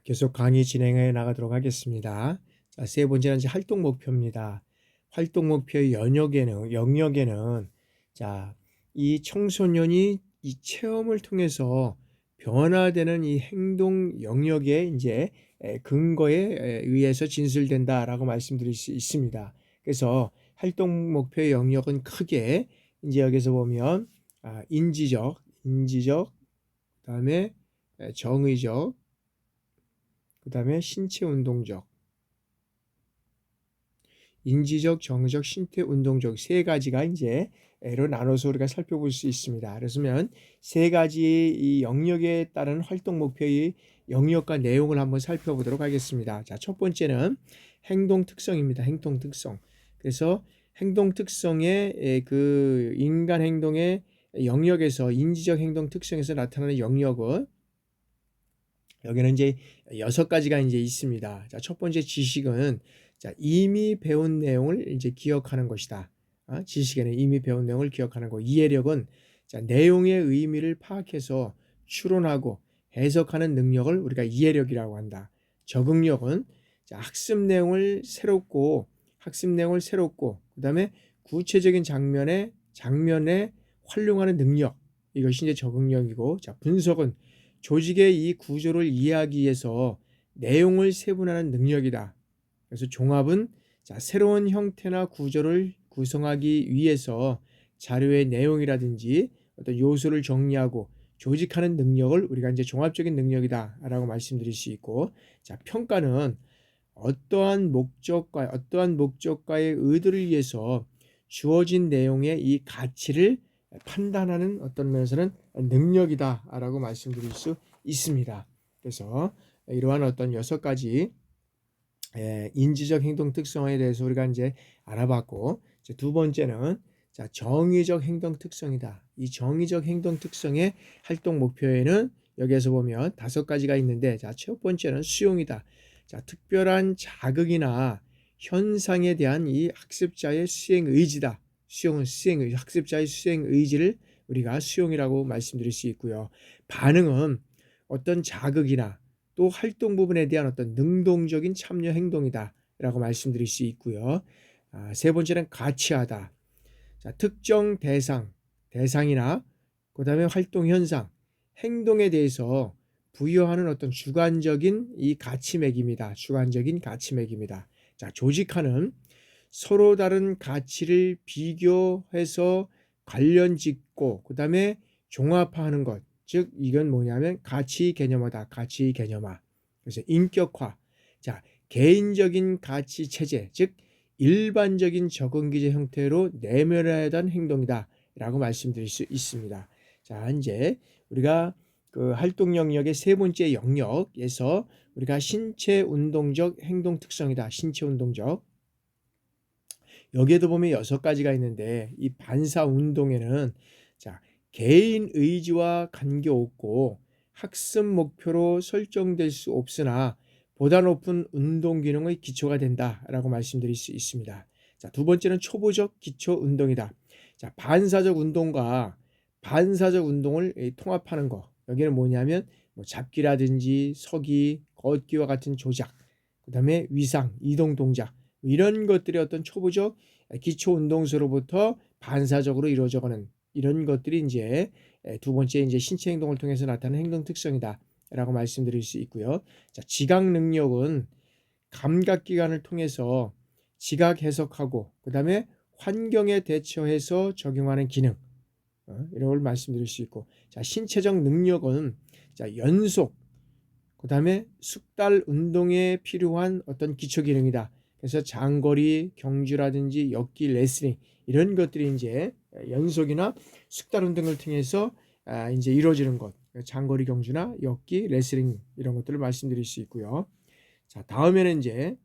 계속 강의 진행해 나가도록 하겠습니다. 자, 세 번째는 이제 활동 목표입니다. 활동 목표의 영역에는 자, 이 청소년이 이 체험을 통해서 변화되는 이 행동 영역의 이제 근거에 의해서 진술된다라고 말씀드릴 수 있습니다. 그래서 활동 목표의 영역은 크게 이제 여기서 보면 인지적, 그다음에 정의적, 그 다음에 신체 운동적, 인지적, 정의적, 신체 운동적 세 가지가 이제 로 나눠서 우리가 살펴볼 수 있습니다. 그러면 세 가지 이 영역에 따른 활동 목표의 영역과 내용을 한번 살펴보도록 하겠습니다. 자, 첫 번째는 행동 특성입니다. 행동 특성. 그래서 행동 특성의 그 인간 행동의 영역에서 인지적 행동 특성에서 나타나는 영역은 여기는 이제 6가지가 이제 있습니다. 자, 첫 번째 지식은 자, 이미 배운 내용을 이제 기억하는 것이다. 지식에는 이미 배운 내용을 기억하는 것. 이해력은 자, 내용의 의미를 파악해서 추론하고 해석하는 능력을 우리가 이해력이라고 한다. 적응력은 자, 학습 내용을 새롭고 그다음에 구체적인 장면에 활용하는 능력. 이것이 이제 적응력이고, 자, 분석은 조직의 이 구조를 이해하기 위해서 내용을 세분화하는 능력이다. 그래서 종합은 자, 새로운 형태나 구조를 구성하기 위해서 자료의 내용이라든지 어떤 요소를 정리하고 조직하는 능력을 우리가 이제 종합적인 능력이다라고 말씀드릴 수 있고, 자, 평가는 어떠한 목적과의 의도를 위해서 주어진 내용의 이 가치를 판단하는 어떤 면에서는 능력이다라고 말씀드릴 수 있습니다. 그래서 이러한 어떤 6가지 인지적 행동 특성에 대해서 우리가 이제 알아봤고, 두 번째는 자, 정의적 행동 특성이다. 이 정의적 행동 특성의 활동 목표에는 여기에서 보면 5가지가 있는데, 자, 첫 번째는 수용이다. 자, 특별한 자극이나 현상에 대한 이 학습자의 수행 의지다. 학습자의 수행 의지를 우리가 수용이라고 말씀드릴 수 있고요. 반응은 어떤 자극이나 또 활동 부분에 대한 어떤 능동적인 참여 행동이다 라고 말씀드릴 수 있고요. 세 번째는 가치하다. 자, 특정 대상이나 그 다음에 활동 현상, 행동에 대해서 부여하는 어떤 주관적인 이 가치맥입니다. 주관적인 가치맥입니다. 자, 조직하는 서로 다른 가치를 비교해서 관련 짓고 그 다음에 종합화하는 것. 즉 이건 뭐냐면 가치 개념화다. 가치 개념화. 그래서 인격화. 자, 개인적인 가치 체제, 즉 일반적인 적응 기제 형태로 내면화된 행동이다 라고 말씀드릴 수 있습니다. 자, 이제 우리가 그 활동 영역의 세 번째 영역에서 우리가 신체 운동적 행동 특성이다. 신체 운동적. 여기에도 보면 6가지가 있는데, 이 반사 운동에는 자, 개인 의지와 관계없고 학습 목표로 설정될 수 없으나 보다 높은 운동 기능의 기초가 된다라고 말씀드릴 수 있습니다. 자, 두 번째는 초보적 기초 운동이다. 자, 반사적 운동과 반사적 운동을 통합하는 거. 여기는 뭐냐면 잡기라든지 서기, 걷기와 같은 조작, 그다음에 위상, 이동 동작, 이런 것들이 어떤 초보적 기초 운동서로부터 반사적으로 이루어져가는 이런 것들이 이제 두 번째 이제 신체 행동을 통해서 나타나는 행동 특성이다라고 말씀드릴 수 있고요. 자, 지각 능력은 감각 기관을 통해서 지각 해석하고 그다음에 환경에 대처해서 적용하는 기능, 이런 걸 말씀드릴 수 있고, 자, 신체적 능력은 자, 연속, 그다음에 숙달 운동에 필요한 어떤 기초 기능이다. 그래서 장거리 경주라든지 역기, 레슬링 이런 것들이 이제 연속이나 숙달 운동을 통해서 이제 이루어지는 것. 장거리 경주나 역기, 레슬링 이런 것들을 말씀드릴 수 있고요. 자, 다음에는 이제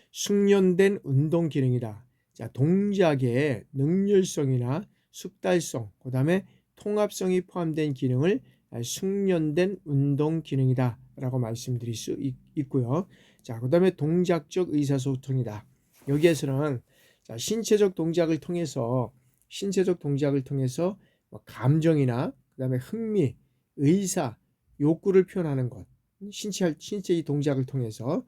숙련된 운동 기능이다. 자, 동작의 능률성이나 숙달성, 그다음에 통합성이 포함된 기능을 숙련된 운동 기능이다 라고 말씀드릴 수 있고요. 자, 그다음에 동작적 의사소통이다. 여기에서는 자, 신체적 동작을 통해서 감정이나 그다음에 흥미, 의사, 욕구를 표현하는 것, 신체의 동작을 통해서.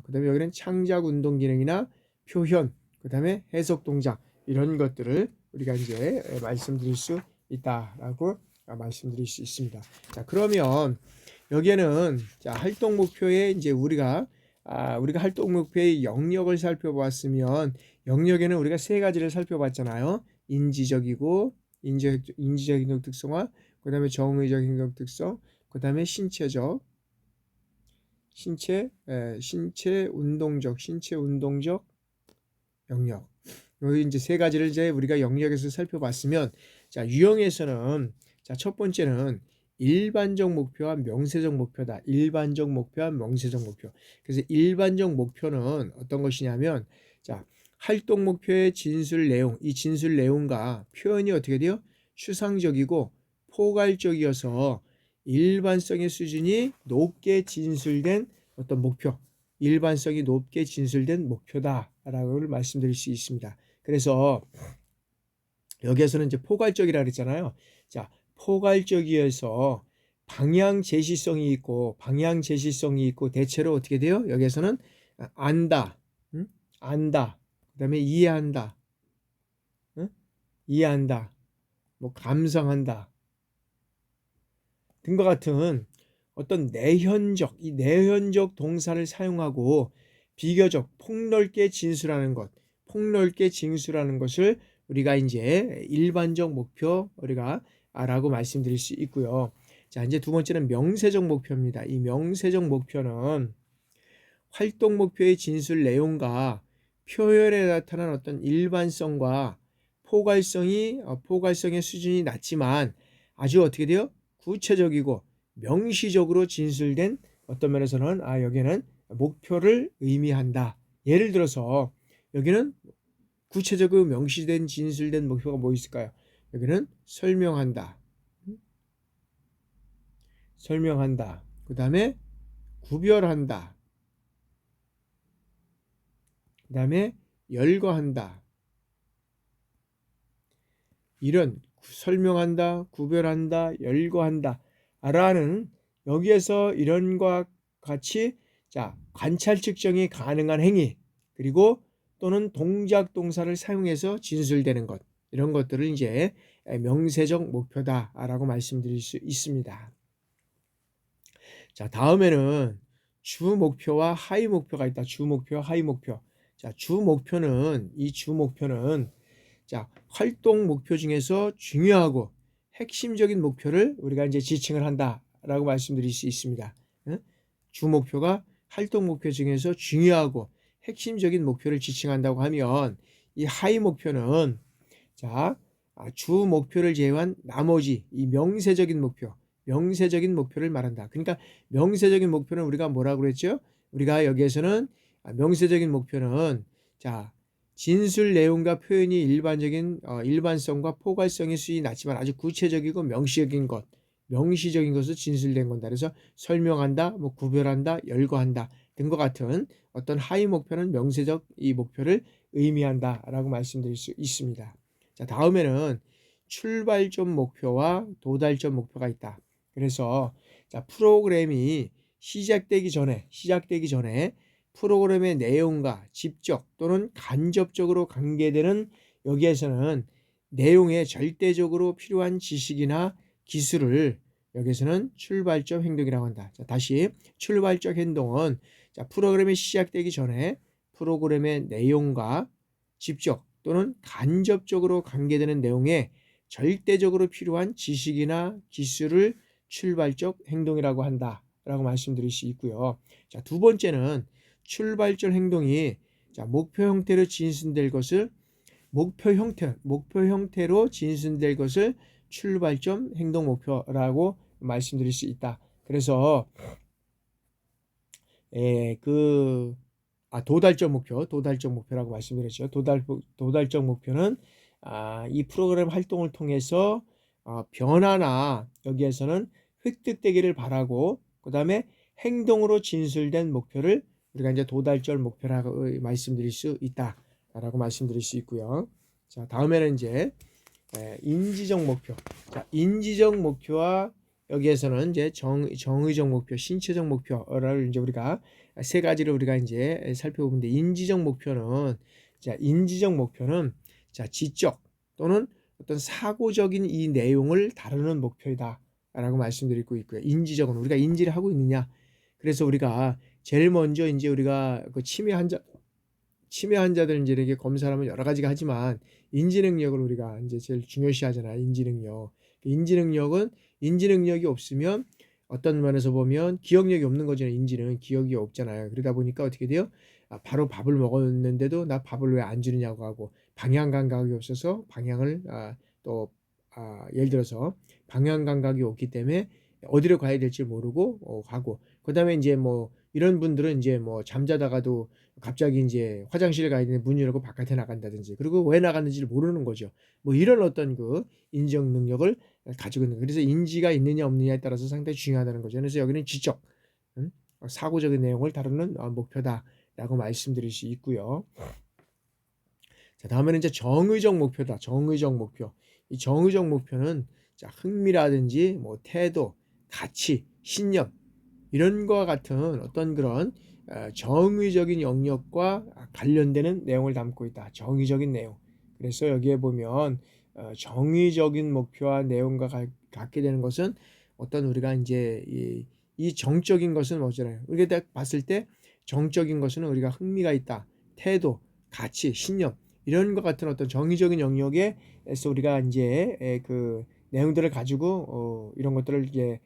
그다음에 여기는 창작 운동 기능이나 표현, 그다음에 해석 동작 이런 것들을 우리가 이제 말씀드릴 수 있다라고 말씀드릴 수 있습니다. 자, 그러면 여기에는 자, 활동 목표에 이제 우리가 활동 목표의 영역을 살펴보았으면 영역에는 우리가 세 가지를 살펴봤잖아요. 인지적이고 인지적 행동 특성화, 그다음에 정의적 행동 특성, 그다음에 신체 운동적 영역. 여기 이제 세 가지를 이제 우리가 영역에서 살펴봤으면, 자, 유형에서는 자, 첫 번째는 일반적 목표와 명세적 목표다. 일반적 목표와 명세적 목표. 그래서 일반적 목표는 어떤 것이냐면, 자, 활동 목표의 진술 내용, 이 진술 내용과 표현이 어떻게 돼요? 추상적이고 포괄적이어서 일반성의 수준이 높게 진술된 어떤 목표, 일반성이 높게 진술된 목표다라고 말씀드릴 수 있습니다. 그래서 여기에서는 이제 포괄적이라 그랬잖아요. 자, 포괄적이어서 방향 제시성이 있고 대체로 어떻게 돼요? 여기에서는 안다, 안다, 그다음에 이해한다, 이해한다, 뭐 감상한다 등과 같은 어떤 내현적 동사를 사용하고 비교적 폭넓게 진술하는 것을 우리가 이제 일반적 목표 우리가 라고 말씀드릴 수 있고요. 자, 이제 두 번째는 명세적 목표입니다. 이 명세적 목표는 활동 목표의 진술 내용과 표현에 나타난 어떤 일반성과 포괄성의 수준이 낮지만 아주 어떻게 돼요? 구체적이고 명시적으로 진술된 어떤 면에서는 여기는 목표를 의미한다. 예를 들어서 여기는 구체적으로 명시된 진술된 목표가 뭐 있을까요? 여기는 설명한다. 그 다음에 구별한다. 그 다음에 열거한다. 이런 설명한다, 구별한다, 열거한다 라는 여기에서 이런과 같이 자, 관찰 측정이 가능한 행위, 그리고 또는 동작 동사를 사용해서 진술되는 것, 이런 것들을 이제 명세적 목표다라고 말씀드릴 수 있습니다. 자, 다음에는 주 목표와 하위 목표가 있다. 주 목표와 하위 목표. 자, 주 목표는 자, 활동 목표 중에서 중요하고 핵심적인 목표를 우리가 이제 지칭을 한다라고 말씀드릴 수 있습니다. 주 목표가 활동 목표 중에서 중요하고 핵심적인 목표를 지칭한다고 하면, 이 하위 목표는 자, 주 목표를 제외한 나머지 이 명세적인 목표를 말한다. 그러니까 명세적인 목표는 우리가 뭐라고 그랬죠? 우리가 여기에서는 명세적인 목표는 자, 진술 내용과 표현이 일반성과 포괄성의 수준이 낮지만 아주 구체적이고 명시적인 것을 진술된 건다. 그래서 설명한다, 뭐 구별한다, 열거한다 등과 같은 어떤 하위 목표는 명세적 이 목표를 의미한다라고 말씀드릴 수 있습니다. 자, 다음에는 출발점 목표와 도달점 목표가 있다. 그래서 자, 프로그램이 시작되기 전에 프로그램의 내용과 직접 또는 간접적으로 관계되는 여기에서는 내용에 절대적으로 필요한 지식이나 기술을 여기서는 출발적 행동이라고 한다. 자, 다시 출발적 행동은 자, 프로그램이 시작되기 전에 프로그램의 내용과 직접 또는 간접적으로 관계되는 내용에 절대적으로 필요한 지식이나 기술을 출발적 행동이라고 한다라고 말씀드릴 수 있고요. 자, 두 번째는 출발적 행동이 자, 목표 형태로 진술될 것을 출발점 행동 목표라고 말씀드릴 수 있다. 그래서 도달적 목표라고 말씀드렸죠. 도달적 목표는 이 프로그램 활동을 통해서 변화나 여기에서는 획득되기를 바라고, 그 다음에 행동으로 진술된 목표를 우리가 이제 도달적 목표라고 말씀드릴 수 있다라고 말씀드릴 수 있고요. 자, 다음에는 이제 인지적 목표. 자, 인지적 목표와 여기에서는 이제 정의적 목표, 신체적 목표를 이제 우리가 세 가지를 우리가 이제 살펴보는데, 인지적 목표는, 자, 인지적 목표는 자, 지적 또는 어떤 사고적인 이 내용을 다루는 목표이다라고 말씀드리고 있고요. 인지적은 우리가 인지를 하고 있느냐. 그래서 우리가 제일 먼저 이제 우리가 그 치매 환자들 이제 이렇게 검사를 하면 여러 가지가 하지만 인지 능력을 우리가 이제 제일 중요시하잖아요. 인지 능력. 인지 능력이 없으면 어떤 면에서 보면 기억력이 없는 거잖아요. 인지는 기억이 없잖아요. 그러다 보니까 어떻게 돼요? 바로 밥을 먹었는데도 나 밥을 왜 안 주느냐고 하고, 방향 감각이 없어서 방향을 예를 들어서 방향 감각이 없기 때문에 어디로 가야 될지 모르고 가고, 그다음에 이제 뭐 이런 분들은 이제 뭐 잠자다가도 갑자기 이제 화장실 가야 되는데 문 열고 바깥에 나간다든지, 그리고 왜 나갔는지를 모르는 거죠. 뭐 이런 어떤 그 인지적 능력을 가지고 있는 거예요. 그래서 인지가 있느냐 없느냐에 따라서 상당히 중요하다는 거죠. 그래서 여기는 지적, 사고적인 내용을 다루는 목표다라고 말씀드릴 수 있고요. 자, 다음에는 이제 정의적 목표다. 정의적 목표. 이 정의적 목표는 자, 흥미라든지 뭐 태도, 가치, 신념 이런 거와 같은 어떤 그런 정의적인 영역과 관련되는 내용을 담고 있다. 정의적인 내용. 그래서 여기에 보면 정의적인 목표와 내용과 갖게 되는 것은 어떤 우리가 이제 이 정적인 것은 뭐잖아요. 우리가 딱 봤을 때 정적인 것은 우리가 흥미가 있다. 태도, 가치, 신념 이런 것 같은 어떤 정의적인 영역에서 우리가 이제 그 내용들을 가지고 이런 것들을 이제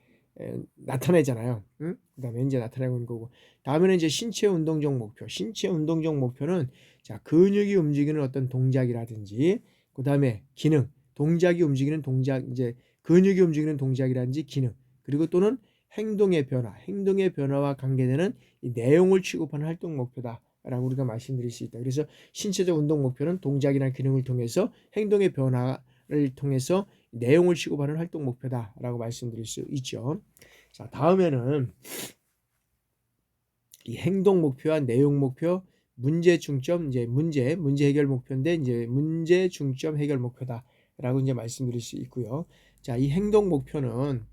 나타내잖아요. 응? 그다음에 이제 나타내고 있는 거고, 다음에는 이제 신체 운동적 목표. 신체 운동적 목표는 자, 근육이 움직이는 어떤 동작이라든지, 그다음에 기능, 동작이 움직이는 동작, 이제 근육이 움직이는 동작이라든지 기능, 그리고 또는 행동의 변화와 관계되는 이 내용을 취급하는 활동 목표다라고 우리가 말씀드릴 수 있다. 그래서 신체적 운동 목표는 동작이나 기능을 통해서 행동의 변화를 통해서 내용을 취급하는 활동 목표다라고 말씀드릴 수 있죠. 자, 다음에는 이 행동 목표와 내용 목표, 문제 중점, 이제 문제 해결 목표인데, 이제 문제 중점 해결 목표다라고 이제 말씀드릴 수 있고요. 자, 이 행동 목표는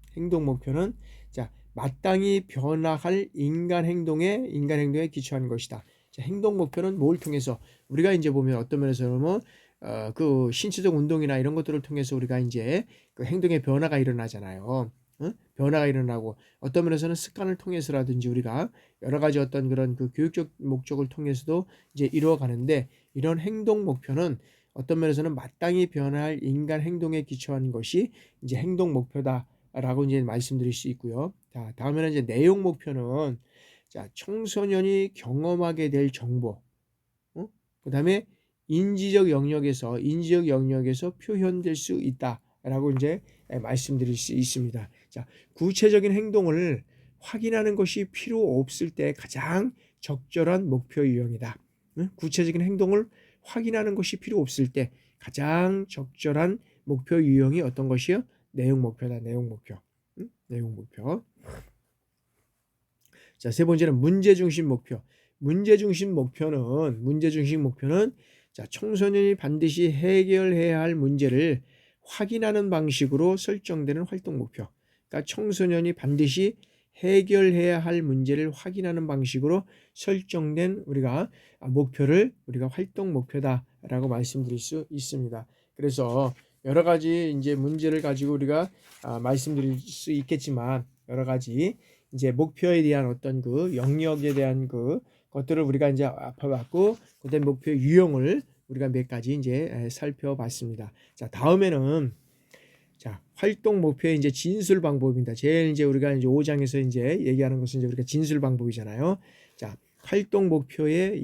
자, 마땅히 변화할 인간 행동에 기초한 것이다. 자, 행동 목표는 뭘 통해서 우리가 이제 보면 어떤 면에서 보면 그 신체적 운동이나 이런 것들을 통해서 우리가 이제 그 행동의 변화가 일어나잖아요. 변화가 일어나고, 어떤 면에서는 습관을 통해서라든지 우리가 여러 가지 어떤 그런 그 교육적 목적을 통해서도 이제 이루어가는데, 이런 행동 목표는 어떤 면에서는 마땅히 변화할 인간 행동에 기초한 것이 이제 행동 목표다라고 이제 말씀드릴 수 있고요. 자, 다음에는 이제 내용 목표는 자, 청소년이 경험하게 될 정보, 그다음에 인지적 영역에서 표현될 수 있다라고 이제 말씀드릴 수 있습니다. 자, 구체적인 행동을 확인하는 것이 필요 없을 때 가장 적절한 목표 유형이다. 구체적인 행동을 확인하는 것이 필요 없을 때 가장 적절한 목표 유형이 어떤 것이요? 내용 목표다. 내용 목표. 내용 목표. 자, 세 번째는 문제 중심 목표. 문제 중심 목표는 자, 청소년이 반드시 해결해야 할 문제를 확인하는 방식으로 설정되는 활동 목표. 그러니까 청소년이 반드시 해결해야 할 문제를 확인하는 방식으로 설정된 우리가 목표를 우리가 활동 목표다라고 말씀드릴 수 있습니다. 그래서 여러 가지 이제 문제를 가지고 우리가 말씀드릴 수 있겠지만, 여러 가지 이제 목표에 대한 어떤 그 영역에 대한 그 것들을 우리가 이제 알아봤고, 그다음 목표 유형을 우리가 몇 가지 이제 살펴봤습니다. 자, 다음에는 자, 활동 목표의 이제 진술 방법입니다. 제일 이제 우리가 이제 5장에서 이제 얘기하는 것은 이제 우리가 진술 방법이잖아요. 자, 활동 목표의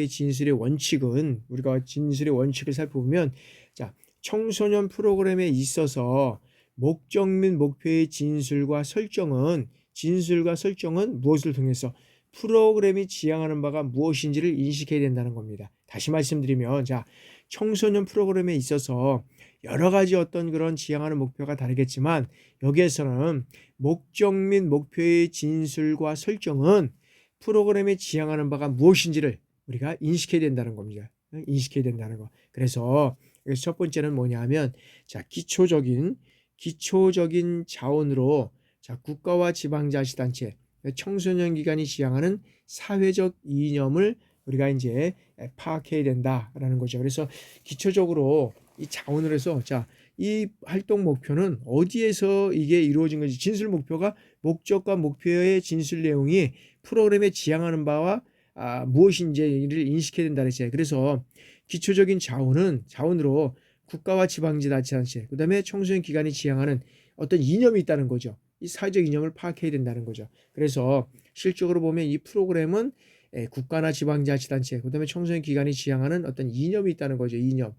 진술의 원칙은, 우리가 진술의 원칙을 살펴보면, 자, 청소년 프로그램에 있어서 목적 및 목표의 진술과 설정은 무엇을 통해서 프로그램이 지향하는 바가 무엇인지를 인식해야 된다는 겁니다. 다시 말씀드리면, 자, 청소년 프로그램에 있어서 여러 가지 어떤 그런 지향하는 목표가 다르겠지만, 여기에서는 목적 및 목표의 진술과 설정은 프로그램이 지향하는 바가 무엇인지를 우리가 인식해야 된다는 겁니다. 인식해야 된다는 거. 그래서 첫 번째는 뭐냐 하면, 자, 기초적인 기초적인 자원으로 자, 국가와 지방자치단체, 청소년 기관이 지향하는 사회적 이념을 우리가 이제 파악해야 된다라는 거죠. 그래서 기초적으로 이 자원을 해서 자, 이 활동 목표는 어디에서 이게 이루어진 건지, 진술 목표가 목적과 목표의 진술 내용이 프로그램에 지향하는 바와 무엇인지를 인식해야 된다 그랬어요. 그래서 기초적인 자원으로 국가와 지방자치단체, 그다음에 청소년 기관이 지향하는 어떤 이념이 있다는 거죠. 이 사회적 이념을 파악해야 된다는 거죠. 그래서 실적으로 보면 이 프로그램은 국가나 지방자치단체, 그다음에 청소년 기관이 지향하는 어떤 이념이 있다는 거죠. 이념.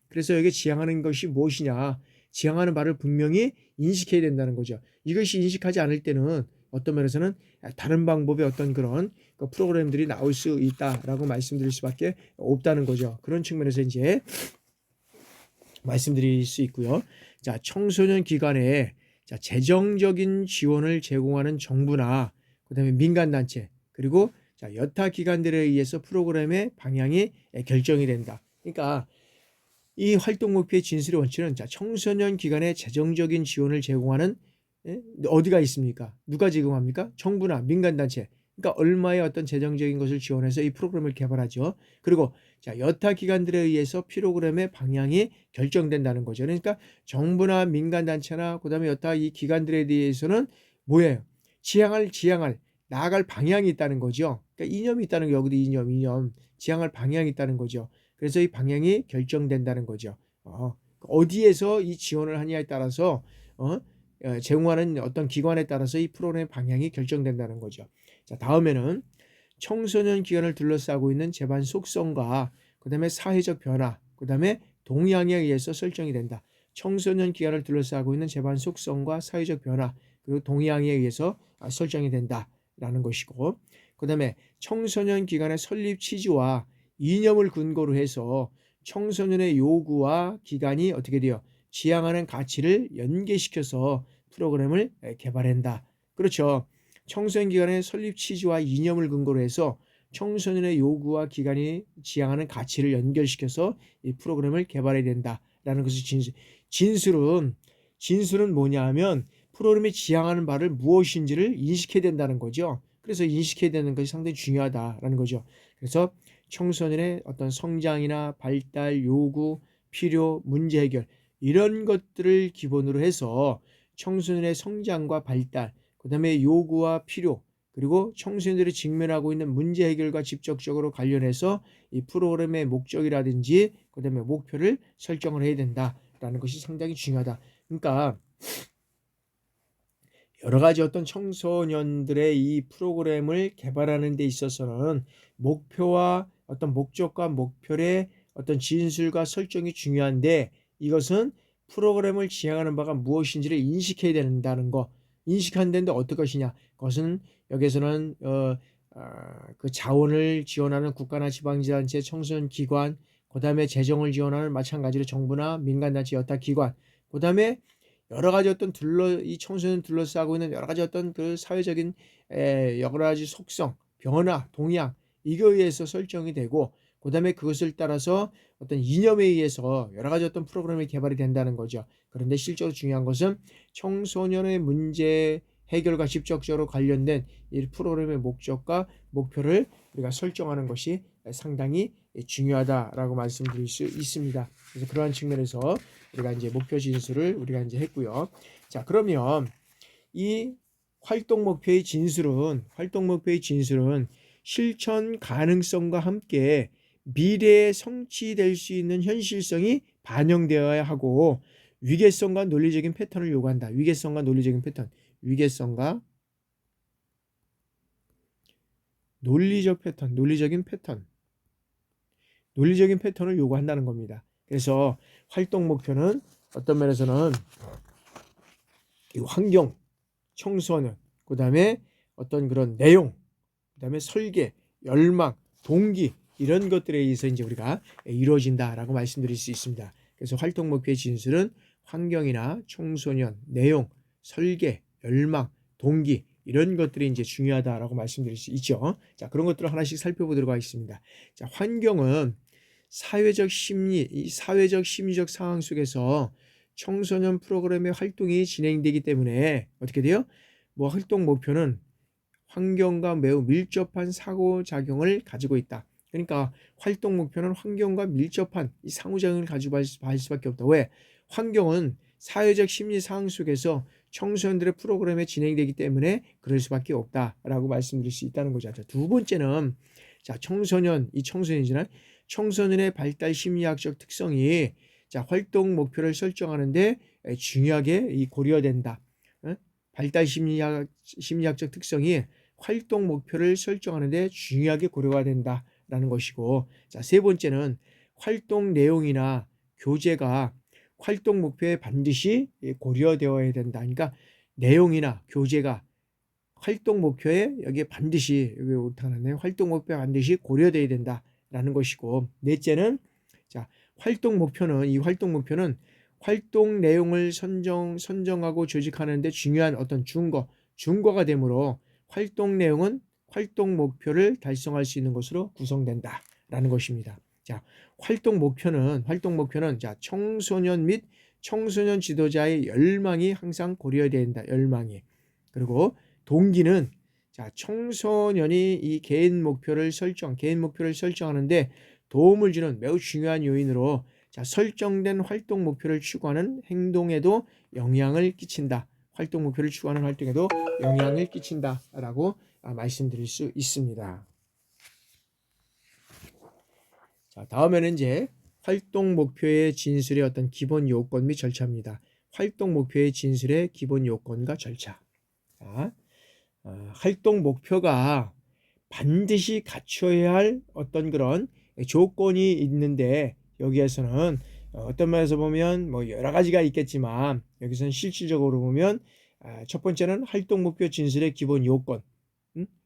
그래서 여기 지향하는 것이 무엇이냐, 지향하는 바를 분명히 인식해야 된다는 거죠. 이것이 인식하지 않을 때는 어떤 면에서는 다른 방법의 어떤 그런 프로그램들이 나올 수 있다라고 말씀드릴 수밖에 없다는 거죠. 그런 측면에서 이제 말씀드릴 수 있고요. 자, 청소년 기관에 자, 재정적인 지원을 제공하는 정부나 그다음에 민간단체, 그리고 자, 여타 기관들에 의해서 프로그램의 방향이 결정이 된다. 그러니까 이 활동 목표의 진술의 원칙은 자, 청소년 기관에 재정적인 지원을 제공하는 어디가 있습니까? 누가 제공합니까? 정부나 민간단체. 그러니까 얼마의 어떤 재정적인 것을 지원해서 이 프로그램을 개발하죠. 그리고 자, 여타 기관들에 의해서 프로그램의 방향이 결정된다는 거죠. 그러니까 정부나 민간단체나 그다음에 여타 이 기관들에 대해서는 뭐예요? 지향할 나아갈 방향이 있다는 거죠. 그러니까 이념이 있다는 거, 여기도 이념, 지향할 방향이 있다는 거죠. 그래서 이 방향이 결정된다는 거죠. 어디에서 이 지원을 하냐에 따라서 제공하는 어떤 기관에 따라서 이 프로그램의 방향이 결정된다는 거죠. 자, 다음에는 청소년 기관을 둘러싸고 있는 제반 속성과 그다음에 사회적 변화, 그다음에 동향에 의해서 설정이 된다. 청소년 기관을 둘러싸고 있는 제반 속성과 사회적 변화, 그리고 동향에 의해서 설정이 된다라는 것이고, 그다음에 청소년 기관의 설립 취지와 이념을 근거로 해서 청소년의 요구와 기관이 어떻게 돼요? 지향하는 가치를 연계시켜서 프로그램을 개발한다. 그렇죠. 청소년 기관의 설립 취지와 이념을 근거로 해서 청소년의 요구와 기관이 지향하는 가치를 연결시켜서 이 프로그램을 개발해야 된다라는 것이 진술은 뭐냐 하면 프로그램이 지향하는 바를 무엇인지를 인식해야 된다는 거죠. 그래서 인식해야 되는 것이 상당히 중요하다라는 거죠. 그래서 청소년의 어떤 성장이나 발달, 요구, 필요, 문제 해결, 이런 것들을 기본으로 해서 청소년의 성장과 발달, 그다음에 요구와 필요, 그리고 청소년들이 직면하고 있는 문제 해결과 직접적으로 관련해서 이 프로그램의 목적이라든지 그다음에 목표를 설정을 해야 된다라는 것이 상당히 중요하다. 그러니까 여러 가지 어떤 청소년들의 이 프로그램을 개발하는 데 있어서는 목표와 어떤 목적과 목표의 어떤 진술과 설정이 중요한데, 이것은 프로그램을 지향하는 바가 무엇인지를 인식해야 된다는 거. 인식한다는데 어떨 것이냐? 그것은 여기서는 그 자원을 지원하는 국가나 지방자치단체, 청소년 기관, 그다음에 재정을 지원하는 마찬가지로 정부나 민간단체 여타 기관, 그다음에 여러 가지 어떤 이 청소년 둘러싸고 있는 여러 가지 어떤 그 사회적인 여러 가지 속성, 변화, 동향, 이거에 의해서 설정이 되고, 그다음에 그것을 따라서 어떤 이념에 의해서 여러 가지 어떤 프로그램이 개발이 된다는 거죠. 그런데 실제로 중요한 것은 청소년의 문제 해결과 직접적으로 관련된 이 프로그램의 목적과 목표를 우리가 설정하는 것이 상당히 중요하다라고 말씀드릴 수 있습니다. 그래서 그러한 측면에서 우리가 이제 목표 진술을 우리가 이제 했고요. 자, 그러면 이 활동 목표의 진술은 실천 가능성과 함께 미래에 성취될 수 있는 현실성이 반영되어야 하고, 위계성과 논리적인 패턴을 요구한다. 위계성과 논리적인 패턴. 위계성과 논리적인 패턴을 요구한다는 겁니다. 그래서 활동 목표는 어떤 면에서는 환경, 청소년, 그 다음에 어떤 그런 내용, 그 다음에 설계, 열망, 동기, 이런 것들에 의해서 이제 우리가 이루어진다라고 말씀드릴 수 있습니다. 그래서 활동 목표의 진술은 환경이나 청소년, 내용, 설계, 열망, 동기, 이런 것들이 이제 중요하다라고 말씀드릴 수 있죠. 자, 그런 것들을 하나씩 살펴보도록 하겠습니다. 자, 환경은 사회적 심리적 상황 속에서 청소년 프로그램의 활동이 진행되기 때문에 어떻게 돼요? 뭐 활동 목표는 환경과 매우 밀접한 상호작용을 가지고 있다. 그러니까 활동 목표는 환경과 밀접한 이 상호작용을 가지고 할 수밖에 없다. 왜? 환경은 사회적 심리 상황 속에서 청소년들의 프로그램에 진행되기 때문에 그럴 수밖에 없다라고 말씀드릴 수 있다는 거죠. 자, 두 번째는 자, 청소년이지만 청소년의 발달 심리학적 특성이 자, 활동 목표를 설정하는데 중요하게 고려된다. 발달 심리학적 특성이 활동 목표를 설정하는데 중요하게 고려가 된다라는 것이고, 자, 세 번째는 활동 내용이나 교재가 활동 목표에 반드시 고려되어야 된다. 그러니까 내용이나 교재가 활동 목표에 여기에 반드시 여기 오타나네 활동 목표에 반드시 고려되어야 된다라는 것이고, 넷째는 자, 활동 목표는 활동 내용을 선정하고 조직하는 데 중요한 어떤 준거가 되므로 활동 내용은 활동 목표를 달성할 수 있는 것으로 구성된다라는 것입니다. 자, 활동 목표는 자, 청소년 및 청소년 지도자의 열망이 항상 고려되어야 된다. 열망이. 그리고 동기는 자, 청소년이 이 개인 목표를 설정하는데 도움을 주는 매우 중요한 요인으로 자, 설정된 활동 목표를 추구하는 행동에도 영향을 끼친다. 활동 목표를 추구하는 활동에도 영향을 끼친다라고 말씀드릴 수 있습니다. 자, 다음에는 이제 활동 목표의 진술의 어떤 기본 요건 및 절차입니다. 활동 목표의 진술의 기본 요건과 절차. 자, 활동 목표가 반드시 갖춰야 할 어떤 그런 조건이 있는데 여기에서는 어떤 면에서 보면 뭐 여러 가지가 있겠지만 여기서는 실질적으로 보면 첫 번째는 활동 목표 진술의 기본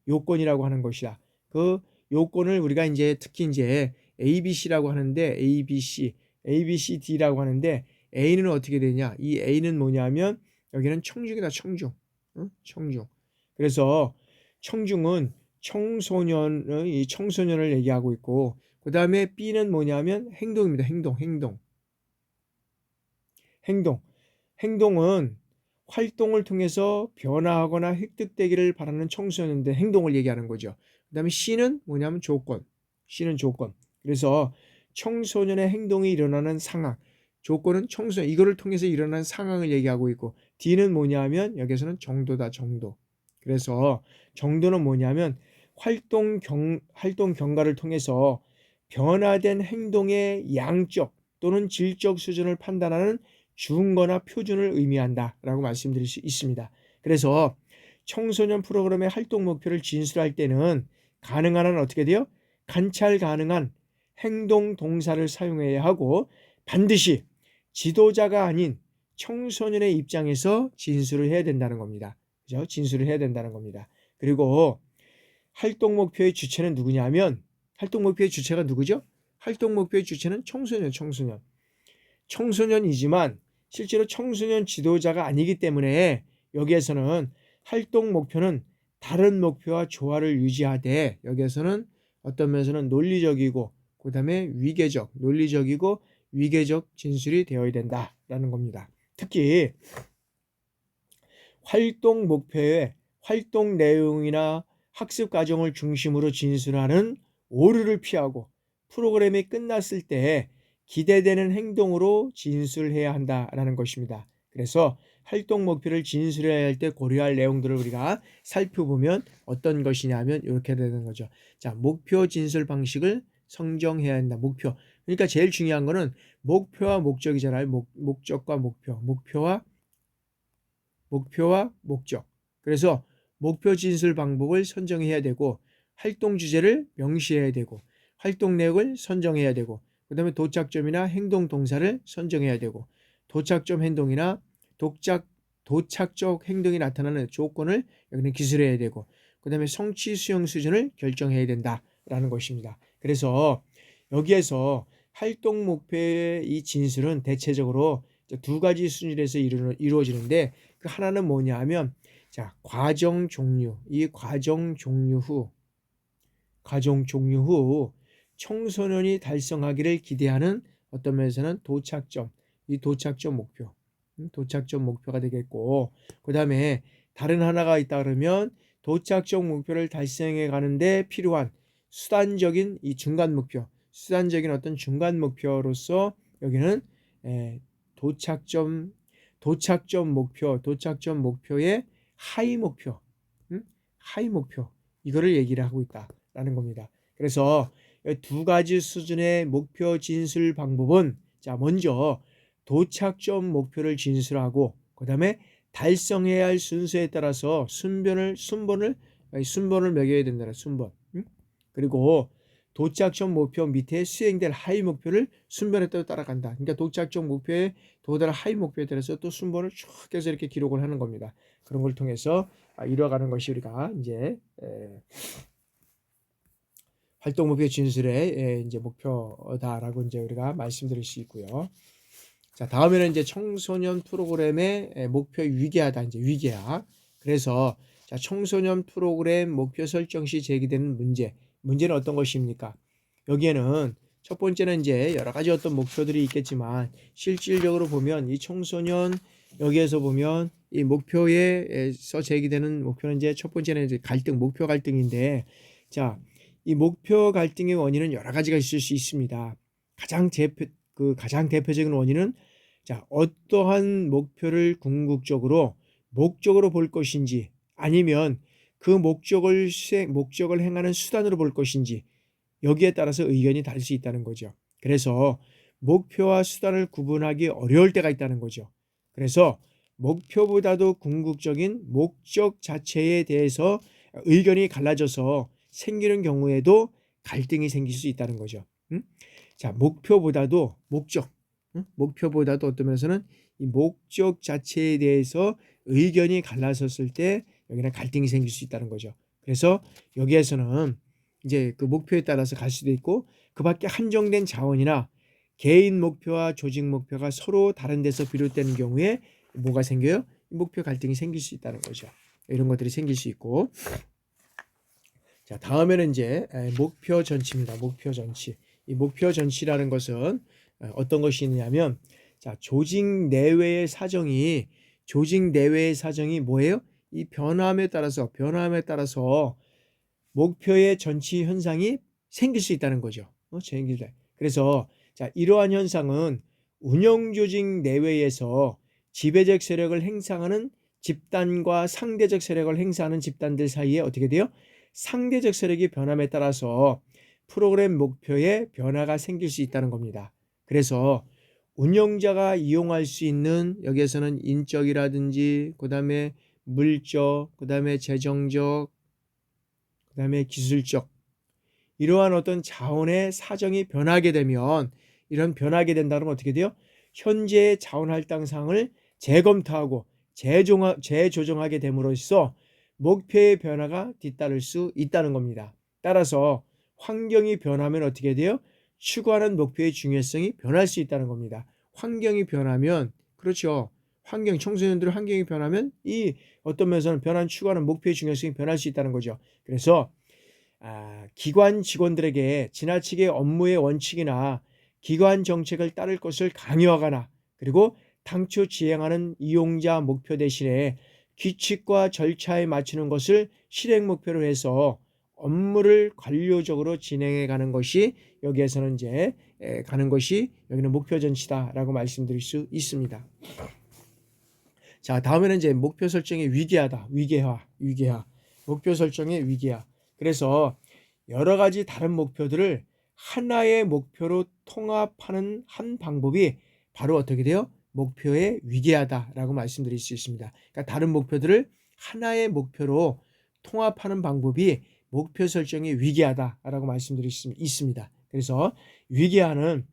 요건이라고 하는 것이다. 그 요건을 우리가 이제 특히 이제 ABC라고 하는데 ABCD라고 하는데 A는 어떻게 되냐? 이 A는 뭐냐면 여기는 청중이다. 청중. 그래서 청중은 청소년을 얘기하고 있고, 그 다음에 B는 뭐냐면 행동입니다. 행동은 활동을 통해서 변화하거나 획득되기를 바라는 청소년인데 행동을 얘기하는 거죠. 그 다음에 C는 뭐냐면 조건. 그래서 청소년의 행동이 일어나는 상황, 조건은 청소년, 이거를 통해서 일어나는 상황을 얘기하고 있고, D는 뭐냐면 여기서는 정도다. 정도. 그래서 정도는 뭐냐면 활동 경과를 통해서 변화된 행동의 양적 또는 질적 수준을 판단하는 준거나 표준을 의미한다라고 말씀드릴 수 있습니다. 그래서 청소년 프로그램의 활동 목표를 진술할 때는 가능한 한 어떻게 돼요? 관찰 가능한 행동 동사를 사용해야 하고 반드시 지도자가 아닌 청소년의 입장에서 진술을 해야 된다는 겁니다. 그죠? 진술을 해야 된다는 겁니다. 그리고 활동 목표의 주체는 누구냐면 활동 목표의 주체가 누구죠? 활동 목표의 주체는 청소년이지만 실제로 청소년 지도자가 아니기 때문에 여기에서는 활동 목표는 다른 목표와 조화를 유지하되 여기에서는 어떤 면에서는 논리적이고 위계적 진술이 되어야 된다라는 겁니다. 특히 활동 목표의 활동 내용이나 학습 과정을 중심으로 진술하는 오류를 피하고 프로그램이 끝났을 때 기대되는 행동으로 진술해야 한다라는 것입니다. 그래서 활동 목표를 진술해야 할 때 고려할 내용들을 우리가 살펴보면 어떤 것이냐면 이렇게 되는 거죠. 자, 목표 진술 방식을 성정해야 한다. 목표. 그러니까 제일 중요한 거는 목표와 목적이잖아요. 목적과 목표와 목적. 그래서 목표 진술 방법을 선정해야 되고 활동 주제를 명시해야 되고 활동 내역을 선정해야 되고 그 다음에 도착점이나 행동 동사를 선정해야 되고 도착점 행동이나 도착적 행동이 나타나는 조건을 여기는 기술해야 되고 그 다음에 성취 수용 수준을 결정해야 된다라는 것입니다. 그래서 여기에서 활동 목표의 이 진술은 대체적으로 두 가지 수준에서 이루어지는데 그 하나는 뭐냐 하면 자, 과정 종류 후 청소년이 달성하기를 기대하는 어떤 면에서는 도착점 목표 도착점 목표가 되겠고, 그 다음에 다른 하나가 있다 그러면 도착점 목표를 달성해 가는데 필요한 수단적인 이 중간 목표, 수단적인 어떤 중간 목표로서 여기는 도착점 도착점 목표의 하위 목표, 하위 목표, 이거를 얘기를 하고 있다라는 겁니다. 그래서 두 가지 수준의 목표 진술 방법은, 자, 먼저 도착점 목표를 진술하고 그 다음에 달성해야 할 순서에 따라서 순번을 매겨야 된다. 순번. 그리고 도착점 목표 밑에 수행될 하위 목표를 순번에 따라간다. 그러니까 도착점 목표에 도달할 하위 목표에 따라서 또 순번을 쭉 해서 이렇게 기록을 하는 겁니다. 그런 걸 통해서 이뤄가는 것이 우리가 이제 활동 목표 진술의 이제 목표다라고 이제 우리가 말씀드릴 수 있고요. 자, 다음에는 이제 청소년 프로그램의 목표 위계하다, 이제 위계화. 그래서 자, 청소년 프로그램 목표 설정 시 제기되는 문제는 어떤 것입니까? 여기에는 첫 번째는 이제 여러 가지 어떤 목표들이 있겠지만 실질적으로 보면 이 청소년, 여기에서 보면 이 목표에서 제기되는 목표는 이제 첫 번째는 이제 목표 갈등인데, 자, 이 목표 갈등의 원인은 여러 가지가 있을 수 있습니다. 가장 대표적인 원인은, 자, 어떠한 목표를 궁극적으로 목적으로 볼 것인지, 아니면 그 목적을 행하는 수단으로 볼 것인지, 여기에 따라서 의견이 다를 수 있다는 거죠. 그래서 목표와 수단을 구분하기 어려울 때가 있다는 거죠. 그래서 목표보다도 궁극적인 목적 자체에 대해서 의견이 갈라져서 생기는 경우에도 갈등이 생길 수 있다는 거죠. 자, 목표보다도 어떤 면에서는 이 목적 자체에 대해서 의견이 갈라섰을 때 여기는 갈등이 생길 수 있다는 거죠. 그래서 여기에서는 이제 그 목표에 따라서 갈 수도 있고, 그 밖에 한정된 자원이나 개인 목표와 조직 목표가 서로 다른 데서 비롯되는 경우에 뭐가 생겨요? 목표 갈등이 생길 수 있다는 거죠. 이런 것들이 생길 수 있고, 자, 다음에는 이제 목표 전치입니다. 목표 전치. 이 목표 전치라는 것은 어떤 것이 있냐면, 자, 조직 내외의 사정이 뭐예요? 이 변함에 따라서 목표의 전치 현상이 생길 수 있다는 거죠. 그래서 자, 이러한 현상은 운영 조직 내외에서 지배적 세력을 행사하는 집단과 상대적 세력을 행사하는 집단들 사이에 어떻게 돼요? 상대적 세력이 변함에 따라서 프로그램 목표에 변화가 생길 수 있다는 겁니다. 그래서 운영자가 이용할 수 있는, 여기에서는 인적이라든지 그 다음에 물적, 그 다음에 재정적, 그 다음에 기술적, 이러한 어떤 자원의 사정이 변하게 되면, 이런 변하게 된다면 어떻게 돼요? 현재의 자원 할당 사항을 재검토하고 재조정하게 됨으로써 목표의 변화가 뒤따를 수 있다는 겁니다. 따라서 환경이 변하면 어떻게 돼요? 추구하는 목표의 중요성이 변할 수 있다는 겁니다. 환경이 변하면, 그렇죠, 청소년들의 환경이 변하면 이 어떤 면에서는 추구하는 목표의 중요성이 변할 수 있다는 거죠. 그래서 기관 직원들에게 지나치게 업무의 원칙이나 기관 정책을 따를 것을 강요하거나, 그리고 당초 지향하는 이용자 목표 대신에 규칙과 절차에 맞추는 것을 실행 목표로 해서 업무를 관료적으로 진행해 가는 것이, 여기에서는 이제 가는 것이 여기는 목표 전치다라고 말씀드릴 수 있습니다. 자, 다음에는 이제 목표 설정의 위계화. 목표 설정의 위계화. 그래서 여러 가지 다른 목표들을 하나의 목표로 통합하는 한 방법이 바로 어떻게 돼요? 목표의 위계화다라고 말씀드릴 수 있습니다. 그러니까 다른 목표들을 하나의 목표로 통합하는 방법이 목표 설정의 위계화다라고 말씀드릴 수 있습니다. 그래서 위계화는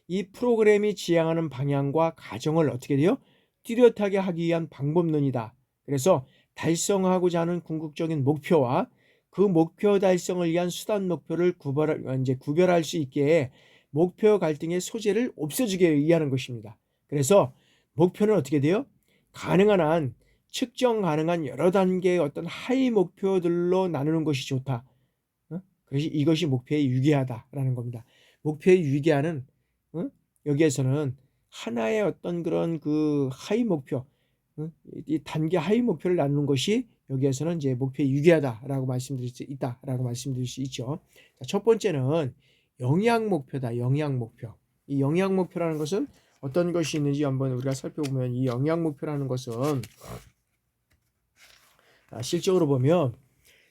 이 프로그램이 지향하는 방향과 과정을 어떻게 돼요? 뚜렷하게 하기 위한 방법론이다. 그래서 달성하고자 하는 궁극적인 목표와 그 목표 달성을 위한 수단 목표를 구별할 수 있게 목표 갈등의 소재를 없애주게 위하는 것입니다. 그래서 목표는 어떻게 돼요? 가능한 한 측정 가능한 여러 단계의 어떤 하위 목표들로 나누는 것이 좋다. 그래서 이것이 목표의 유계하다라는 겁니다. 목표의 유계하는, 여기에서는 하나의 어떤 그런 그 하위 목표, 이 단계 하위 목표를 나누는 것이 여기에서는 이제 목표에 유리하다라고 말씀드릴 수 있다라고 말씀드릴 수 있죠. 자, 첫 번째는 영양 목표다. 영양 목표. 이 영양 목표라는 것은 어떤 것이 있는지 한번 우리가 살펴보면, 이 영양 목표라는 것은 실적으로 보면,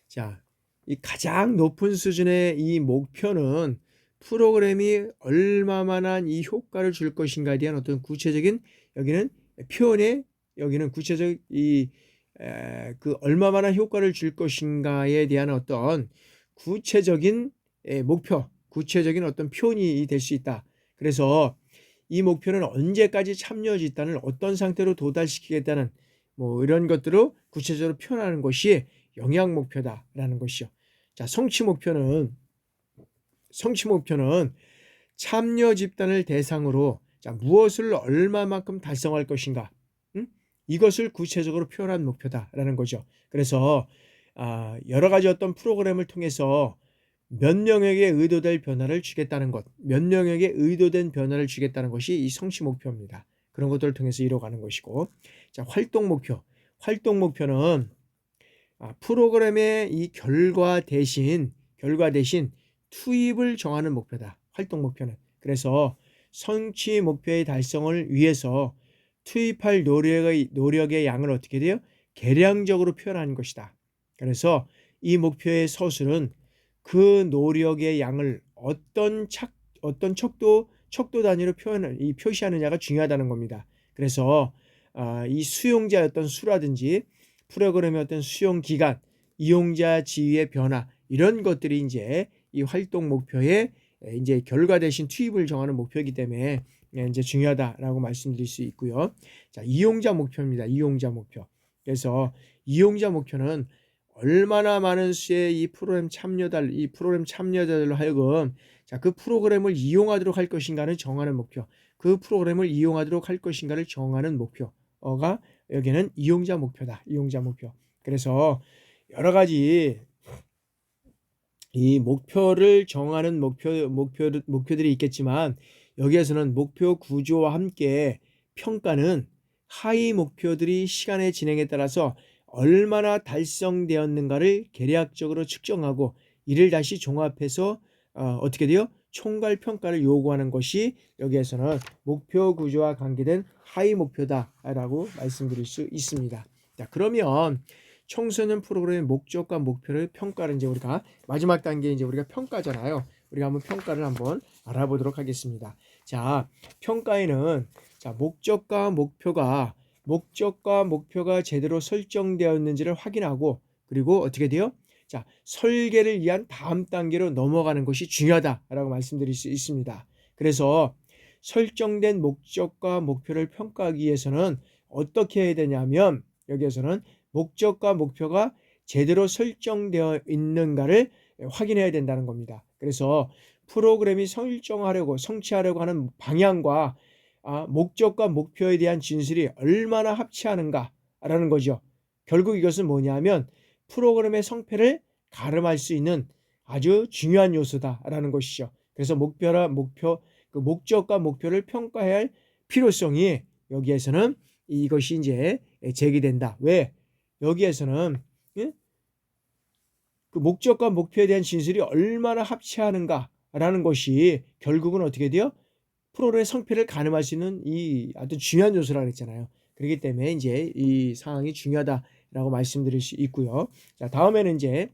자, 이 가장 높은 수준의 이 목표는 프로그램이 얼마만한 이 효과를 줄 것인가에 대한 어떤 구체적인, 여기는 표현에, 여기는 구체적 그 얼마만한 효과를 줄 것인가에 대한 어떤 구체적인 목표, 구체적인 어떤 표현이 될 수 있다. 그래서 이 목표는 언제까지 참여 집단을 어떤 상태로 도달시키겠다는 뭐 이런 것들을 구체적으로 표현하는 것이 영양 목표다라는 것이죠. 자, 성취 목표는 참여 집단을 대상으로 자, 무엇을 얼마만큼 달성할 것인가, 이것을 구체적으로 표현한 목표다라는 거죠. 그래서 여러 가지 어떤 프로그램을 통해서 몇 명에게 의도될 변화를 주겠다는 것, 몇 명에게 의도된 변화를 주겠다는 것이 이 성취 목표입니다. 그런 것들을 통해서 이뤄가는 것이고, 자, 활동 목표는 프로그램의 이 결과 대신 투입을 정하는 목표다. 활동 목표는. 그래서 성취 목표의 달성을 위해서 투입할 노력의 양을 어떻게 돼요? 계량적으로 표현하는 것이다. 그래서 이 목표의 서술은 그 노력의 양을 어떤 척도 단위로 표시하느냐가 중요하다는 겁니다. 그래서 이 수용자의 어떤 수라든지 프로그램의 어떤 수용 기간, 이용자 지위의 변화, 이런 것들이 이제 이 활동 목표의 이제 결과 대신 투입을 정하는 목표이기 때문에 이제 중요하다라고 말씀드릴 수 있고요. 자, 이용자 목표입니다. 이용자 목표. 그래서 이용자 목표는 얼마나 많은 수의 이 프로그램 참여자들로 하여금 자, 그 프로그램을 이용하도록 할 것인가를 정하는 목표. 그 프로그램을 이용하도록 할 것인가를 정하는 목표가 여기는 이용자 목표다. 이용자 목표. 그래서 여러 가지 이 목표를 정하는 목표들이 있겠지만, 여기에서는 목표 구조와 함께 평가는 하위 목표들이 시간의 진행에 따라서 얼마나 달성되었는가를 계략적으로 측정하고 이를 다시 종합해서 어떻게 돼요? 총괄 평가를 요구하는 것이 여기에서는 목표 구조와 관계된 하위 목표다라고 말씀드릴 수 있습니다. 자, 그러면 청소년 프로그램의 목적과 목표를 평가를 이제 우리가 마지막 단계 이제 우리가 평가잖아요. 우리가 한번 평가를 한번 알아보도록 하겠습니다. 자, 평가에는 자, 목적과 목표가 제대로 설정되었는지를 확인하고, 그리고 어떻게 돼요? 자, 설계를 위한 다음 단계로 넘어가는 것이 중요하다라고 말씀드릴 수 있습니다. 그래서 설정된 목적과 목표를 평가하기 위해서는 어떻게 해야 되냐면, 여기에서는 목적과 목표가 제대로 설정되어 있는가를 확인해야 된다는 겁니다. 그래서 프로그램이 성취하려고 하는 방향과 목적과 목표에 대한 진술이 얼마나 합치하는가라는 거죠. 결국 이것은 뭐냐면 프로그램의 성패를 가름할 수 있는 아주 중요한 요소다라는 것이죠. 그래서 목적과 목표를 평가해야 할 필요성이 여기에서는 이것이 이제 제기된다. 왜? 여기에서는 그 목적과 목표에 대한 진술이 얼마나 합치하는가라는 것이 결국은 어떻게 돼요? 프로그램의 성패를 가늠할 수 있는 이 아주 중요한 요소라고 했잖아요. 그렇기 때문에 이제 이 상황이 중요하다라고 말씀드릴 수 있고요. 자, 다음에는 이제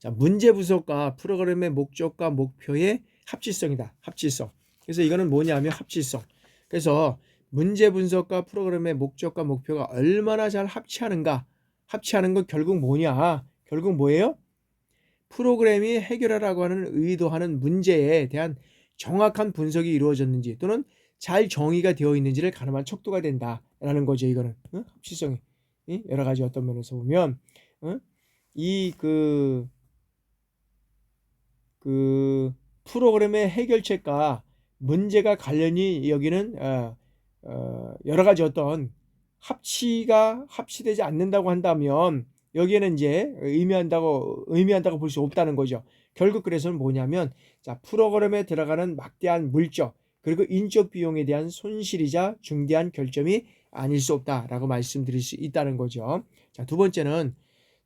자, 문제 분석과 프로그램의 목적과 목표의 합치성이다. 합치성. 그래서 이거는 뭐냐면 합치성. 그래서 문제 분석과 프로그램의 목적과 목표가 얼마나 잘 합치하는가. 합치하는 건 결국 뭐냐? 결국 뭐예요? 프로그램이 해결하라고 하는 의도하는 문제에 대한 정확한 분석이 이루어졌는지 또는 잘 정의가 되어 있는지를 가늠한 척도가 된다라는 거죠. 이거는 합치성이 여러 가지 어떤 면에서 보면 그 프로그램의 해결책과 문제가 관련이 여기는 여러 가지 어떤 합치되지 않는다고 한다면 여기에는 이제 의미한다고 볼 수 없다는 거죠. 결국 그래서는 뭐냐면 자, 프로그램에 들어가는 막대한 물적, 그리고 인적 비용에 대한 손실이자 중대한 결점이 아닐 수 없다라고 말씀드릴 수 있다는 거죠. 자, 두 번째는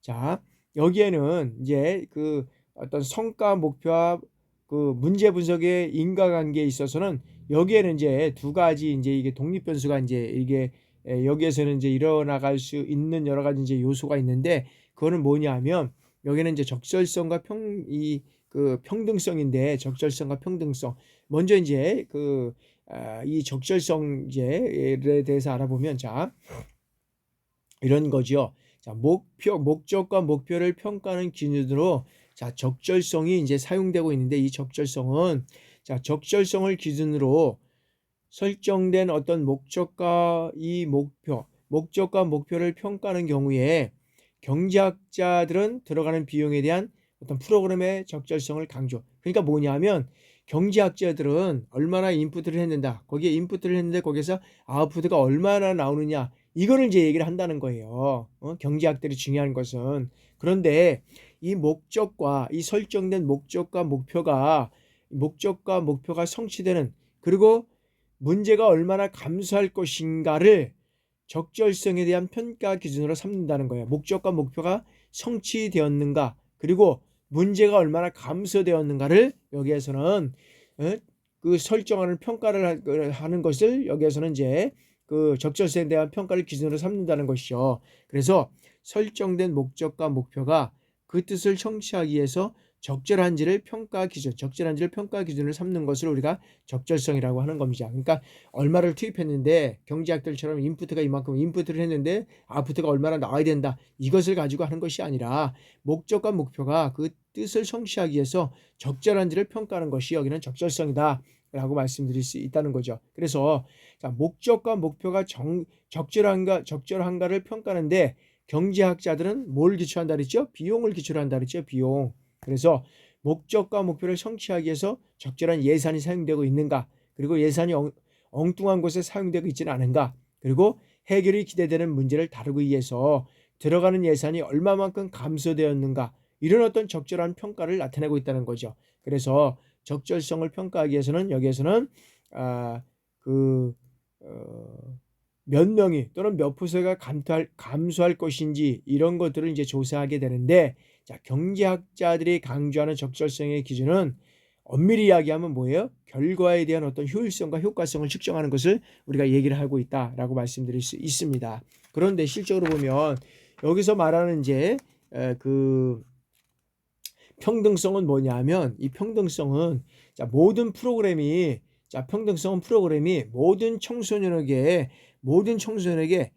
자, 여기에는 이제 그 어떤 성과 목표와 그 문제 분석의 인과관계에 있어서는 여기에는 이제 두 가지 이제 이게 독립 변수가 이제 이게 여기에서는 이제 일어나갈 수 있는 여러 가지 이제 요소가 있는데 그거는 뭐냐면 여기는 이제 적절성과 그 평등성인데 적절성과 평등성 먼저 이제 이 적절성에 대해서 알아보면 자 이런 거죠. 자, 목적과 목표를 평가하는 기준으로 자, 적절성이 이제 사용되고 있는데 이 적절성은 자, 적절성을 기준으로 설정된 어떤 목적과 목표를 평가하는 경우에 경제학자들은 들어가는 비용에 대한 어떤 프로그램의 적절성을 강조. 그러니까 뭐냐면 경제학자들은 얼마나 인풋을 했는다. 거기에 인풋을 했는데 거기서 아웃풋가 얼마나 나오느냐. 이거를 이제 얘기를 한다는 거예요. 경제학들이 중요한 것은. 그런데 이 설정된 목적과 목표가 성취되는 그리고 문제가 얼마나 감소할 것인가를 적절성에 대한 평가 기준으로 삼는다는 거예요. 목적과 목표가 성취되었는가 그리고 문제가 얼마나 감소되었는가를 여기에서는 그 설정하는 평가를 하는 것을 여기에서는 이제 그 적절성에 대한 평가를 기준으로 삼는다는 것이죠. 그래서 설정된 목적과 목표가 그 뜻을 성취하기 위해서 적절한지를 평가 기준으로 삼는 것을 우리가 적절성이라고 하는 겁니다. 그러니까 얼마를 투입했는데 경제학들처럼 인풋가 이만큼 인풋을 했는데 아웃풋가 얼마나 나와야 된다. 이것을 가지고 하는 것이 아니라 목적과 목표가 그 뜻을 성취하기 위해서 적절한지를 평가하는 것이 여기는 적절성이다. 라고 말씀드릴 수 있다는 거죠. 그래서 자, 목적과 목표가 적절한가를 평가하는데 경제학자들은 뭘 기초한다 그랬죠? 비용을 기초로 한다 그랬죠? 비용. 그래서 목적과 목표를 성취하기 위해서 적절한 예산이 사용되고 있는가? 그리고 예산이 엉뚱한 곳에 사용되고 있지는 않은가? 그리고 해결이 기대되는 문제를 다루기 위해서 들어가는 예산이 얼마만큼 감소되었는가? 이런 어떤 적절한 평가를 나타내고 있다는 거죠. 그래서 적절성을 평가하기 위해서는 여기에서는 몇 명이 또는 몇 프로가 감소할 것인지 이런 것들을 이제 조사하게 되는데 자, 경제학자들이 강조하는 적절성의 기준은 엄밀히 이야기하면 뭐예요? 결과에 대한 어떤 효율성과 효과성을 측정하는 것을 우리가 얘기를 하고 있다라고 말씀드릴 수 있습니다. 그런데 실적으로 보면 여기서 말하는 이제 그 평등성은 뭐냐면 이 평등성은 자, 평등성은 프로그램이 모든 청소년에게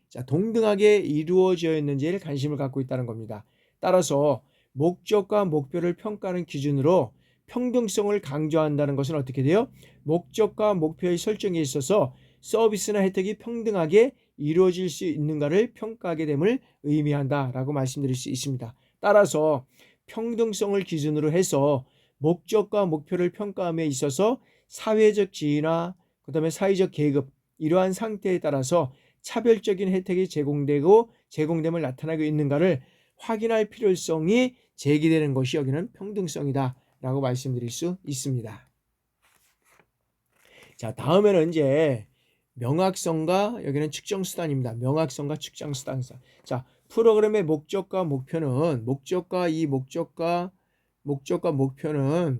자, 동등하게 이루어져 있는지에 관심을 갖고 있다는 겁니다. 따라서 목적과 목표를 평가하는 기준으로 평등성을 강조한다는 것은 어떻게 돼요? 목적과 목표의 설정에 있어서 서비스나 혜택이 평등하게 이루어질 수 있는가를 평가하게 됨을 의미한다라고 말씀드릴 수 있습니다. 따라서 평등성을 기준으로 해서 목적과 목표를 평가함에 있어서 사회적 지위나 그다음에 사회적 계급 이러한 상태에 따라서 차별적인 혜택이 제공됨을 나타나고 있는가를 확인할 필요성이 제기되는 것이 여기는 평등성이다 라고 말씀드릴 수 있습니다. 자, 다음에는 이제 명확성과 여기는 측정 수단입니다. 명확성과 측정 수단. 자, 프로그램의 목적과 목표는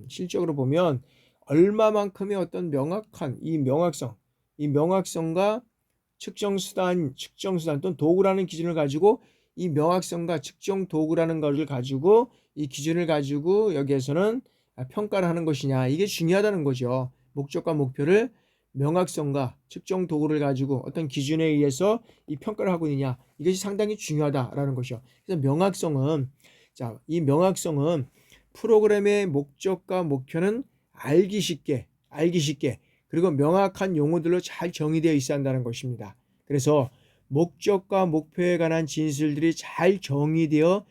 실적으로 보면 얼마만큼의 어떤 명확한 이 명확성과 측정 수단 또는 도구라는 기준을 가지고 이 명확성과 측정 도구라는 것을 가지고 이 기준을 가지고 여기에서는 평가를 하는 것이냐 이게 중요하다는 거죠. 목적과 목표를 명확성과 측정 도구를 가지고 어떤 기준에 의해서 이 평가를 하고 있느냐 이것이 상당히 중요하다라는 것이죠. 그래서 이 명확성은 프로그램의 목적과 목표는 알기 쉽게 그리고 명확한 용어들로 잘 정의되어 있어야 한다는 것입니다. 그래서 목적과 목표에 관한 진술들이 잘 정의되어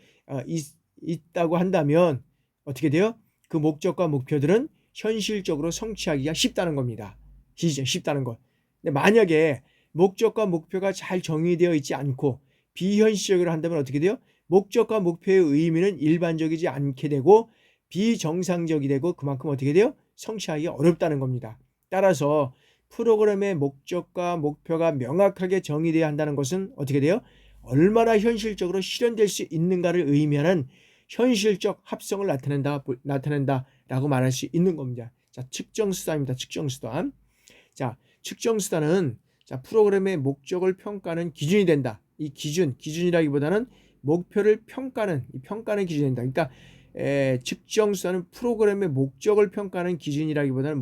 있다고 한다면 어떻게 돼요? 그 목적과 목표들은 현실적으로 성취하기가 쉽다는 겁니다. 쉽다는 것. 근데 만약에 목적과 목표가 잘 정의되어 있지 않고 비현실적으로 한다면 어떻게 돼요? 목적과 목표의 의미는 일반적이지 않게 되고 비정상적이 되고 그만큼 어떻게 돼요? 성취하기 어렵다는 겁니다. 따라서 프로그램의 목적과 목표가 명확하게 정의되어야 한다는 것은 어떻게 돼요? 얼마나 현실적으로 실현될 수 있는가를 의미하는 현실적 합성을 나타낸다라고 말할 수 있는 겁니다. 자, 측정수단입니다. 측정수단. 자, 측정수단은 자, 프로그램의 목적을 평가하는 기준이 된다. 이 기준이라기보다는 목표를 평가하는 기준이 된다. 그러니까 측정수단은 프로그램의 목적을 평가하는 기준이라기보다는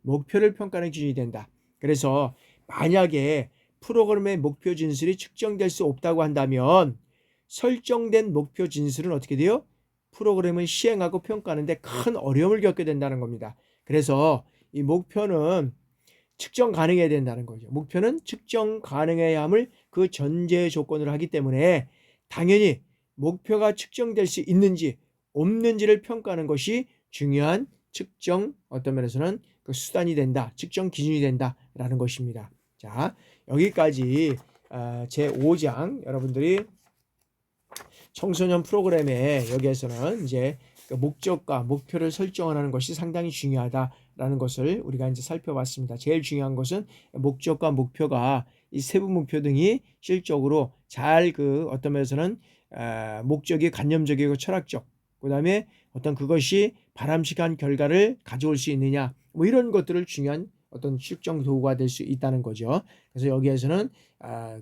목표를 평가하는 기준이 된다. 그래서 만약에 프로그램의 목표 진술이 측정될 수 없다고 한다면 설정된 목표 진술은 어떻게 돼요? 프로그램을 시행하고 평가하는데 큰 어려움을 겪게 된다는 겁니다. 그래서 이 목표는 측정 가능해야 된다는 거죠. 목표는 측정 가능해야 함을 그 전제 조건으로 하기 때문에 당연히 목표가 측정될 수 있는지 없는지를 평가하는 것이 중요한 측정 어떤 면에서는 그 수단이 된다. 측정 기준이 된다라는 것입니다. 자, 여기까지 제5장 여러분들이 청소년 프로그램에 여기에서는 이제 목적과 목표를 설정하는 것이 상당히 중요하다라는 것을 우리가 이제 살펴봤습니다. 제일 중요한 것은 목적과 목표가 이 세부 목표 등이 실적으로 잘 그 어떤 면에서는 목적이 관념적이고 철학적, 그다음에 어떤 그것이 바람직한 결과를 가져올 수 있느냐, 뭐 이런 것들을 중요한 어떤 측정 도구가 될 수 있다는 거죠. 그래서 여기에서는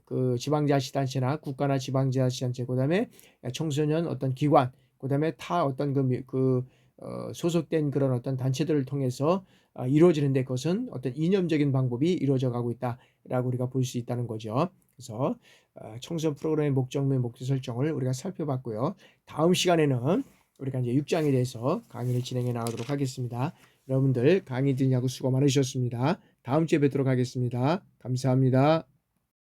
그 지방자치단체나 국가나 지방자치단체, 그다음에 청소년 어떤 기관, 그다음에 타 어떤 소속된 그런 어떤 단체들을 통해서 이루어지는데 그것은 어떤 이념적인 방법이 이루어져 가고 있다라고 우리가 볼 수 있다는 거죠. 그래서 청소년 프로그램의 목적 및 목표 설정을 우리가 살펴봤고요. 다음 시간에는 우리가 이제 6장에 대해서 강의를 진행해 나가도록 하겠습니다. 여러분들 강의 듣느냐고 수고 많으셨습니다. 다음 주에 뵙도록 하겠습니다. 감사합니다.